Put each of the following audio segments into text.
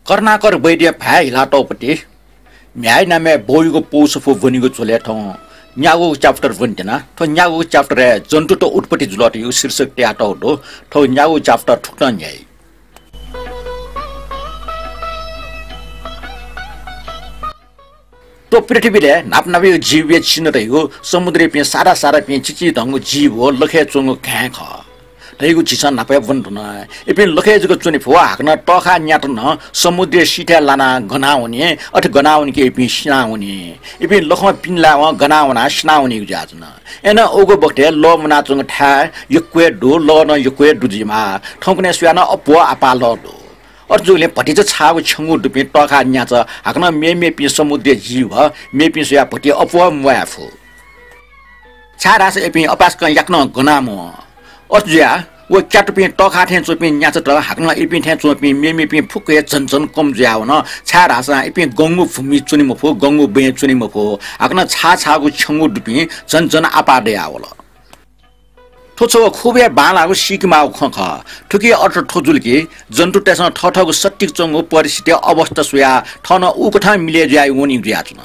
कर्नाकर बैडिया भाइ लाटोपट्टि म्याइ नामे बोइगो पोसफो बनिगो चोले ठौ न्यागो च्याप्टर बन्टेना ठो न्यागो च्याप्टर जन्तु त उटपट्टि जुलट यो शीर्षक ट्याटो हो ठो न्यागो च्याप्टर ठुक्न न्याइ तो पृथ्वीले नापनाबे जीव छिन रहेको समुद्र पे सारा सारा पे चिची ढंगो जीव हो लखे चोंगो घ्या ख रहेको चिसा नापे बन्धन एपे लखे जको चुनि फो हाक्न टखा न्याटन समुद्र सिठा लाना गनाउने अथ गनाउने के एपे सिनाउने एपे लखमा पिनला व गनाउना सिनाउने जाजन एन ओगो बक्ते ल मना चोंग ठा यक्वे डो ल न यक्वे दुजिमा ठौकने सुयाना अपो आपा ल दो अर्जुले पटिच छागो छंगु दुपे टखा न्याच हाक्न मेमे पि समुद्र जीव मेपि सुया पटि अपो मुयाफु छारास एपि अपास्क याक्न गनामो अर्जुया वो क्याटपि टखा थे चोपि न्याच त हाक्न एपि थे चोपि मेमे पि फुके चनचन कम ज्याउ न छारासा एपि गंगु फुमि चुनि मफु गंगु बे चुनि मफु हाक्न छागो छंगु दुपि चनचन आपा दे आवल ठोचो खुबे बालागो सिकमाउ खख ठुकी अर्थ ठोजुलकी जन्तु तेस ठठगो सट्टिक चंगो परिस्थिति अवस्था सुया ठन उकठा मिले जाय उनी ज्याचन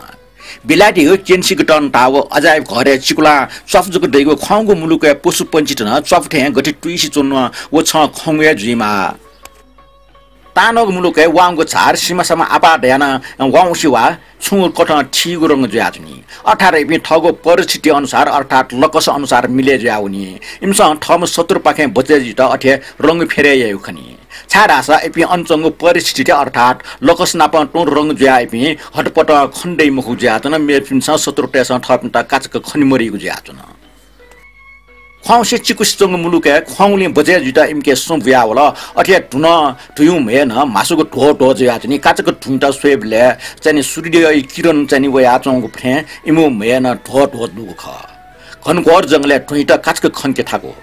बिलाटी हो केन्सिक टन ताव अजाय घरे चिकुला सफजुको दैगो खंगो मुलुके पशु पंचितन चफठे गति टुइसी चोन्न वो छ खंगे जुइमा तानग मुलुके वाङको झार सीमासम्म आपा ध्याना वाउँसिवा छुङ कठ ठिगो रङ ज्याचनी 18 एपि ठगो परिस्थिति अनुसार अर्थात लकस अनुसार मिले ज्याउनी इमसँग ठम 70 पाखे बचेजी त अठे रङ फेरेयौ खनी छाडासा एपि अञ्चंगो परिस्थिति अर्थात लकस नाप टोर रङ ज्या एपि हटपट खण्डै मुखु ज्याचन मेपिन्छ 70 टेस ठपन्ता काचक खनिमरिगु ज्याचन ख्वाउसे चिकुसचंग मुलुके ख्वाउले बजे जुटा इमके सोम्या होला अठे टुन टुयु मेन मासुको ढो ढो ज्याचनी काचक ठुंटा स्वेबले चाहिँ सूर्य किरण चाहिँ वया चंगु फे इमु मेन ढो ढो दुख घनघोर जंगले ठुइटा काचक खनके थाको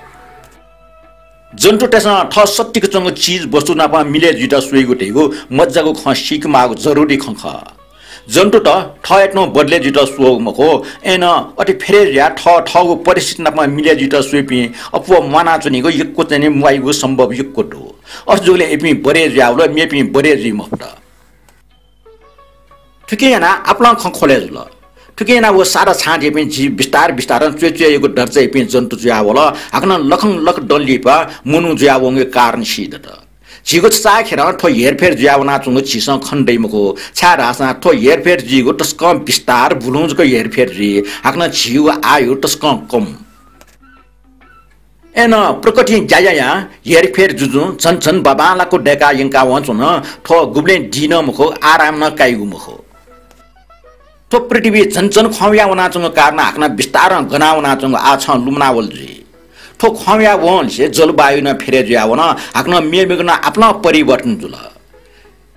जन्तु तेसा ठ सट्टिक चंग चीज वस्तु नापा मिले जुटा स्वेगु तेगु मज्जाको खसिक मागु जरुरी खंख जन्तु त ठएट्नो बदले जित सुग मको एन अति फेरे या ठगो परिस्थिति नापमा मिले जित सुपि अपो मना चुनिको यक्को चाहिँ मुइगो सम्भव यक्को दो अर्जुले एपि बरे ज्याउल मेपि बरे जि मफ्ट ठिकैना आपला खोलेज ल ठिकैना वो सारा छाडे पनि जी विस्तार विस्तार चुचुएको डर चाहिँ पनि जन्तु ज्यावल हाक्न लखङ लख डल्लीपा मुनु ज्यावङे कारण सिद त जिगो चाखेर ठो हेरफेर ज्यावना चुङ छिसं खण्डैमको छारासा ठो हेरफेर जिगो टस्क विस्तार बुलुजको हेरफेर जि हाक्न जिउ आयो टस्क कम एन प्रकटि जाया हेरफेर जुजु छन बाबालाको डेका यंका वचुन ठो गुब्ले दिन मखो आराम न काइगु मखो ठो पृथ्वी छन खव्या वना चुङ कारण हाक्न विस्तार गनावना चुङ आछ लुमनावल जि ठो खव्या वन से जलवायु न फेरे ज्यावन हाक्न मेमेगन आफ्ना परिवर्तन जुल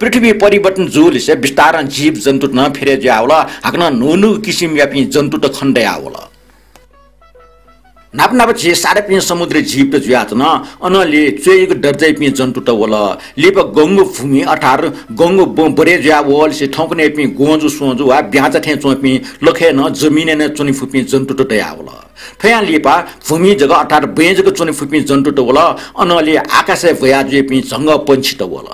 पृथ्वी परिवर्तन जुल से विस्तार जीव जन्तु न फेरे ज्यावल हाक्न नुनु किसिम यापि जन्तु त खण्डे आवल नापनाप जे सारे पिन समुद्र जीव त ज्याचन अनले चेग डरजै पिन जन्तु त वल लिप गंगु भूमि अठार गंगु बरे ज्यावल से ठौकने पिन गोंजु सोंजु वा ब्याज थे चोपि लखे न जमिने न चुनि फुपि जन्तु त दयावल थया लिपा भूमि जगह अर्थात बेजको चुनि फुपि जन्तु त वल अनले आकाशे भयाजे पि जंग पंछि त वल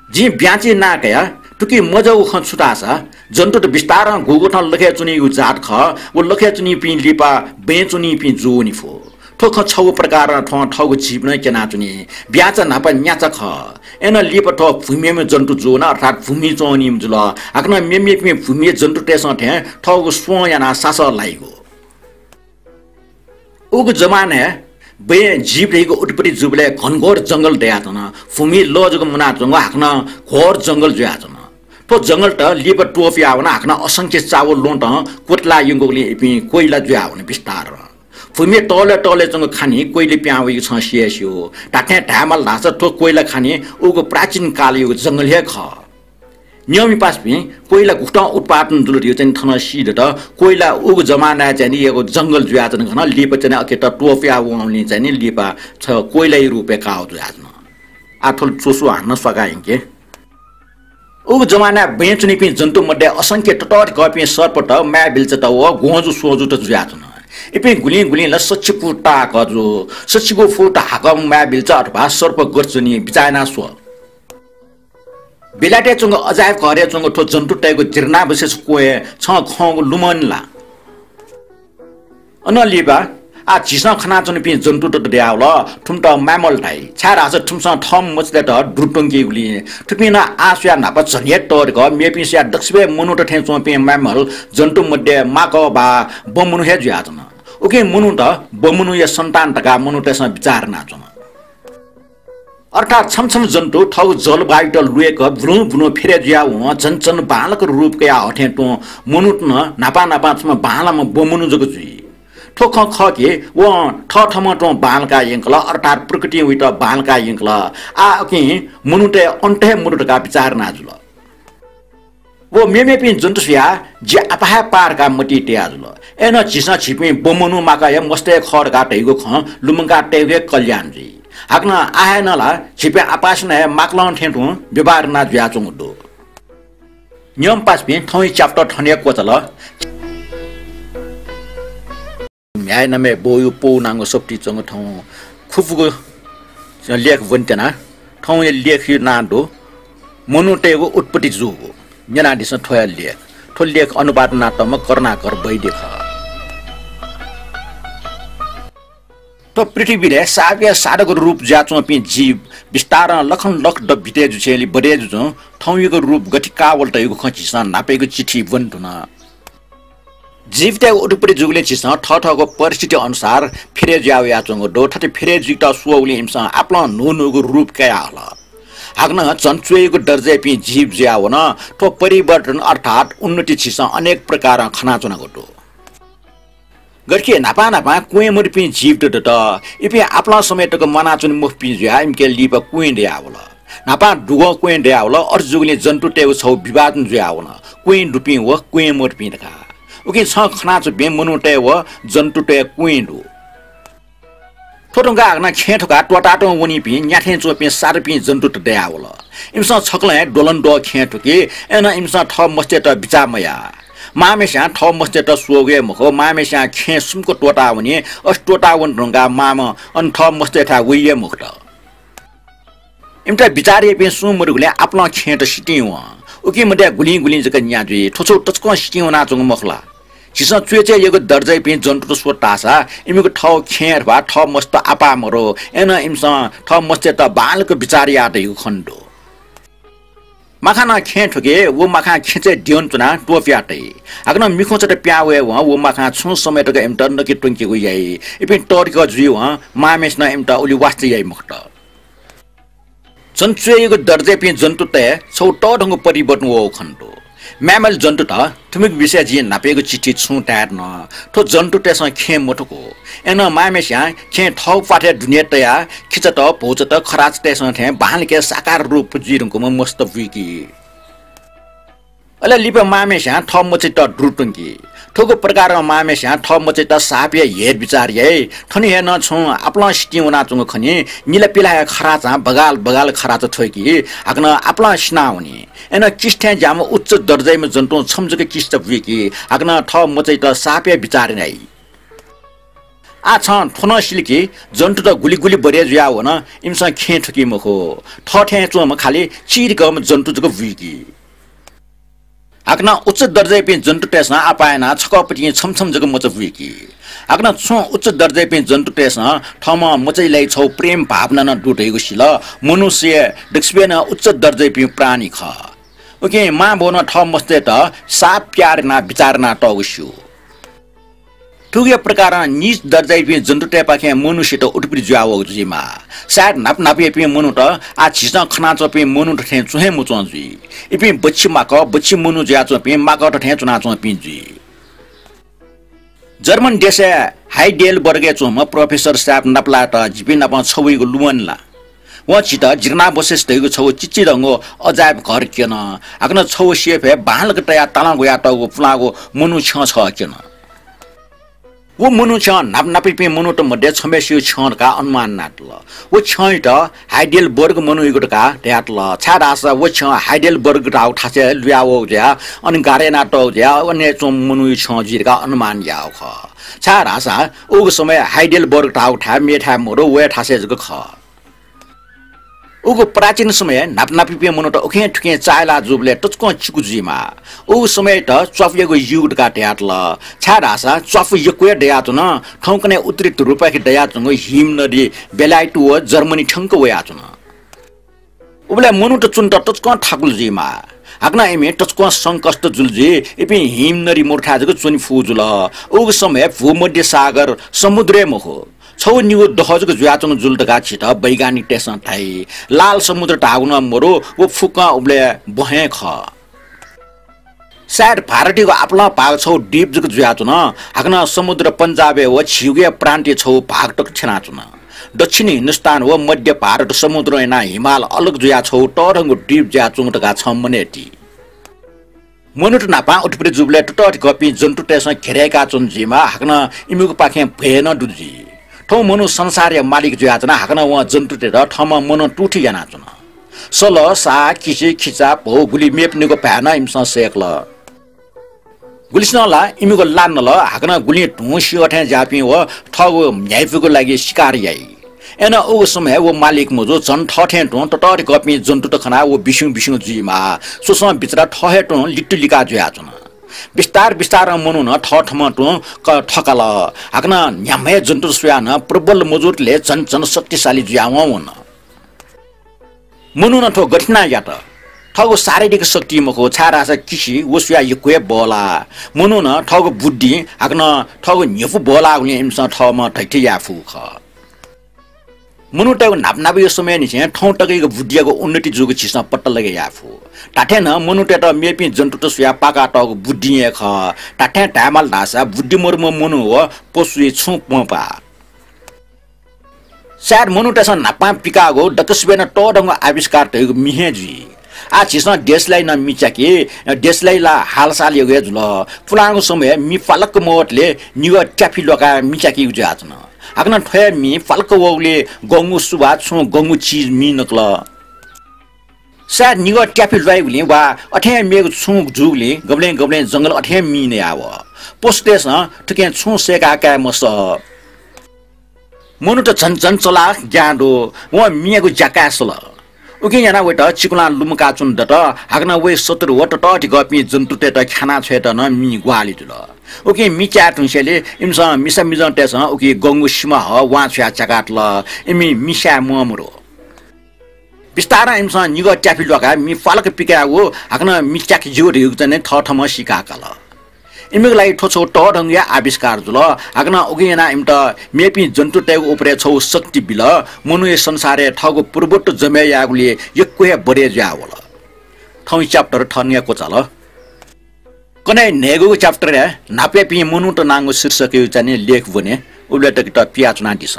जी ब्याचे नाकया टुकी मजौ ख छुटासा जन्तु त विस्तार गोगोठ लखे चुनि उ जात ख वो लखे चुनि पि लिपा बे चुनि पि जोनि फो ठोख छौ प्रकार ठगु जीव न केना चुनि ब्याच नाप न्याच ख एन लिप ठ भूमिमे जन्तु जो न अर्थात भूमि चोनि जुल हाक्न मेमे पि भूमि जन्तु तेस थे ठगु सो याना सास लाइगो उग जमाने बे जीव रहेको उटपट्टि जुबले घनघोर जंगल दयातन फुमी लजको मुना जंगल हाक्न घोर जंगल ज्याचन तो जंगल त लिप टोपी आवना हाक्न असंख्य चावल लोट कोटला यंगोले एपि कोइला ज्याउने विस्तार फुमी टले टले जंग खानी कोइले प्याउ छ सिएसियो टाटे ढामल नास तो कोइला खानी उगो प्राचीन काल यो जंगल हे ख नियमी पासपि कोइला गुटा उत्पादन जुल यो चाहिँ थन सिद त कोइला उग जमाना चाहिँ यो जंगल ज्याचन खन लिप चाहिँ अकेट टोपिया वउने चाहिँ लिपा छ कोइला रुपे काउ ज्याचन आठल चोसो हान्न सकाइके उग जमाना बेचनी पि जन्तु मध्ये असंख्य टटट कपि सर्पट मा बिल्च त व गोजु सोजु त ज्याचन इपि गुली गुली ल सच्चिपु टाक जो सच्चिको फुट हाकम मा बिल्च अथवा सर्प गर्चनी बिचाना सो बेलाटे चंग अजायब घरे चंग ठो जंतु टाइको जिर्ना विशेष कोए छ खंग लुमनला अनलिबा आ चिसा खना चन पि जंतु त द्याउल ठुमट म्यामल टाइ छारा छ ठुमसा ठम मचले त द्रुटंगी उली ठुपिना आस्या नाप झन्ये तोर ग मेपिसिया दक्षबे मनुट ठे चो पि म्यामल जंतु मध्ये माक बा बमुनु हे ज्याजन ओके मनु त बमुनु या सन्तान तका मनु त्यसमा विचार नाचन अर्थात छमछम जन्तु ठौ जलवायु त लुएक भ्रु भ्रु फेरे ज्या हुँ जन बालक रूप के हठे तो मनुट न नापा नापा छमा बालामा बमुनु जग जुई ठोख खके व ठ ठम तो बालका यंकला अर्थात प्रकृति उइट बालका यंकला आ कि मनुटे अन्टे मनुटका विचार नाजुल वो मेमे पिन जन्तुसिया जे अपहा पारका मटी टेजुल एन चिसा छिपे बमुनु माका य मस्ते खरका टेगो ख लुमंगा टेगे कल्याण जी हाक्न आएनला छिपे आपासन माक्लन ठेटु व्यवहार ना ज्या चुङडो नियम पास पिन थौइ च्याप्टर ठने कोचल म्याय नमे बोयु पो नांगो सप्टी चंग ठौ खुफुगो लेख वन्तना ठौ लेख नाडो मनुटेगो उत्पत्ति जुगो न्याना दिस ठोया लेख ठो लेख अनुपात नाटम कर्णाकर वैदेख तो पृथ्वीले साव्य साधक रूप जाचो पि जीव विस्तार लखन लख ड भिते जुछेली बडे जुझो ठौयको रूप गति कावल तयको खचिस नापेको चिठी वन्टुना जीवते उडुपरि जुगले चिस ठठको परिस्थिति अनुसार फेरे ज्याउ याचोङो डो ठटे फेरे जिक्ता सुौले हिमसा आपला नुनुको रूप कया होला हाग्न चन्चुएको दर्जे पि जीव ज्याउ न तो परिवर्तन अर्थात उन्नति चिस अनेक प्रकार खनाचना गटो गरके नापा नापा कुए मुरपि जीव त इपि आपला समेतको मनाचुन मुख पि ज्या इमके लिप कुए द्याउला नापा दुगो कुए द्याउला अर्जुगले जन्तु टेउ छौ विवाद ज्याउन कुए दुपि व कुए मुरपि दका उके छ खनाचु बे मनुटे व जन्तु टे कुए दु थोटंगा आगना खेठका टोटाटो उनी पि न्याथे चोपे सारपि जन्तु त द्याउला इमसा छकले डोलन डो खेठके एना इमसा ठ मस्ते त बिचामया मामेसा ठ मस्ते त सोगे मखो मामेसा खे सुमको टोटा हुने अस टोटा वन रंगा माम अन ठ मस्ते था उइए मुक्त इमता बिचारे पे सुमुरुले आपला खेट सिटिउ उके मते गुली गुली जक न्याजु ठोछो टचको सिटिउ ना चंग मखला चिसा चुएचे यगो दर्जै पे जन्तु त सोटासा इमको ठ खेर भा ठ मस्त आपा मरो एना इमसा ठ मस्ते त बालको बिचारी आटे खण्डो माखाना खेठके वो माखा खेचे दियोन चुना टोफियाटे आगन मिखो चटे प्यावे वो माखा छु समेटको एमटर नकि टंकी गुयाई इपि टोरको जुइ मामेसना एमटा उली वास्ते याई मुक्त चन्चुएको दर्जे पे जन्तु ते छौटो ढंग परिवर्तन हो खण्डो म्यामल जन्तु त थुमिक विषय जी नापेको चिठी छु टार न ठो जन्तु तेस खे मोटको एन मामेस्या खे ठौ पाठे दुनिया तया खिच त भोज त खराज तेस थे बालके साकार रूप जिरुको मस्त विकी अले लिप मामेस्या ठ मचे त द्रुटंकी ठोको प्रकार मामेस्या ठ मचे त सापे हेड विचार ये ठनी हे न छु आपला सिटिउना चुङ खनी निला पिला खराचा बगाल बगाल खराचा थोकी आगन आपला स्ना हुने एन किस्थे जाम उच्च दर्जामा जन्तु छमजके किस्त विकी आगन ठ मचे त सापे विचार नै आ छ ठोन सिलकी जन्तु त गुली गुली बरे ज्या हो न इमसा खे ठकी मखो ठठे चोम खाली चिरकम जन्तु जको विकी आगना उच्च दर्जे पे जन्तु टेसना आपायना छकपटी छमछम जग मच विकी आगना छु उच्च दर्जे पे जन्तु टेसना ठम मचैलाई छौ प्रेम भावना न डुटेको सिल मनुष्य दक्षबेन उच्च दर्जे पे प्राणी ख ओके मा बोन ठ मस्ते त साप प्यार ना विचार ना टगस्यु ठुगे प्रकार निज दर्जे पे जन्तु टेपाखे मनुष्य त उठपि ज्याव जिमा साड नाप नापे पे मनु त आ छिसा खना चपे मनु त थे चुहे मुचो जी इपि बच्ची माक बच्ची मनु ज्या चपे माक त थे चुना चपे जी जर्मन देशे हाइडेल बर्गे चोम प्रोफेसर साप नपला त जिपि नप छौइको लुवनला व चित जिर्ना बसेस तैको छौ चिच्ची रंगो अजायब घर केन आगन छौ सेफे बालक तया ताला गया तगो फुलागो मनु छ छ केन वो मनु छ नाप नापि पे मनु त मध्ये छमेसियो छन का अनुमान नाटल वो छै त हाइडेल बर्ग मनु इगोटका ट्याटल छाडास वो छ हाइडेल बर्ग राउ ठासे ल्याओ ज्या अनि गारे नाटो ज्या अन्य चोम मनु छ जिरका अनुमान याओ ख छाडास ओग समय हाइडेल बर्ग राउ ठा मेठा मोरो वे ठासे जको ख उगो प्राचीन समय नापनापी पे मनो त ओखे ठुके चायला जुबले टचको चिकुजीमा उ समय त चफिएको युड काट्याट ल छाडासा चफ यक्वे दयात न ठौकने उत्तरित रुपा कि दयात न हिम नदी बेलाइट व जर्मनी ठंक वयात न उबले मनु त चुन त टचको ठाकुलजीमा हाक्ना एमे टचको संकष्ट जुलजी इपि हिम नदी मोर्खाजको चुनि फुजुल उगो समय भूमध्य सागर समुद्र महो छौ निगो दहजको ज्याचङ जुल्टका छिट वैज्ञानिक टेसन थाई लाल समुद्र टागुन मरो वो फुका उबले बहे ख सायद भारतीयको आपला भाग छौ डीप जको ज्याचुन हाक्न समुद्र पंजाबे व छिउगे प्रान्तीय छौ भाग टक छनाचुन दक्षिणी हिन्दुस्तान व मध्य भारत समुद्र एना हिमाल अलग जुया छौ टरंगो डीप ज्याचुङ टका छ मनेटी मनुट नापा उठपरे जुबले टट कपी जन्तु टेसन घेरेका चुनजीमा हाक्न इमुको पाखे भेन दुजी ठौ मनु संसार मालिक जुयाचना हाक्न व जन्तु टेर ठमा मनु टुठी जाना चुन सल सा किसी खिचा भौ गुली मेप निको भ्याना इमस सेकल गुलिसनला इमुको लान्न ल हाक्न गुली ढुसी अठे जापी व ठगो न्याइफुको लागि शिकार याई एना ओ समय वो मालिक मुजो जन ठठे टो टट कपी जन्तु त खना वो बिसु बिसु जुइमा सोसम बिचरा ठहे टो लिट्टु लिका जुयाचना बिस्तार बिस्तार मनु न ठठमा टो ठकल हाक्न न्यामे जन्तु सुयान प्रबल मजुटले जन जन शक्तिशाली जुयावन मनु न ठो गठना यात ठगो शारीरिक शक्ति मको छारासा किसी वसुया यक्वे बोला मनु न ठगो बुद्धि हाक्न ठगो न्यफु बोला उले इमस ठमा ठैठी याफु ख मनु टगो नापनाप यो समय निसे ठौ टगैको बुद्धियाको उन्नति जुगो छिस्न पट्ट लगे याफु टाठे न मनु टेट मेपि जन्तु त सुया पाका टगो बुद्धि ख टाठे टामल दासा बुद्धि मर्म मनु व पसुए छु पपा सार मनु टेसन नापा पिकागो डकसबेन टडंग आविष्कार तगो मिहेजी आ छिस्न देशलाई न मिचाके देशलाई ला हालसाल योगे जुल पुरानो समय मि फालक मोटले निव ट्याफी लगा मिचाके उजाचन हाक्न ठय मि फालक वौले गंगु सुबा छु गंगु चीज मि नक्ल सा निव ट्याफी लैगले वा अठे मेग छु जुगले गबले गबले जंगल अठे मि ने आव पोस्टेस ठके छु सेका का मस मनु त झन झन चला ज्याडो व मियाको जाकासल उके याना वेट चिकुला लुमका चुन दट हाक्न वे सतर वट टट गपी जन्तु टेट खाना छेट न मि ग्वाली जुल उके मिचा तुसेले इमस मिसा मिजन टेस उके गंगु सिमा ह वा छ्या चकाटल इमि मिसा ममरो बिस्तार इमस निग ट्याफी लगा मि फालक पिकागो हाक्न मिचाक जोर युजने ठठम सिकाकल इमेको लागि ठोछो टढंगिया आविष्कार जुल हाक्न उगेना इमत मेपि जन्तु टेगो उपरे छौ शक्ति बिल मनुय संसारे ठगो पूर्वट जमे यागुले यक्वे बडे जावल ठौ च्याप्टर ठन्या कोचाल कनै नेगो च्याप्टर नापे पि मनु त नांगो शीर्षक यो चाहिँ लेख बने उले त पियाचना दिस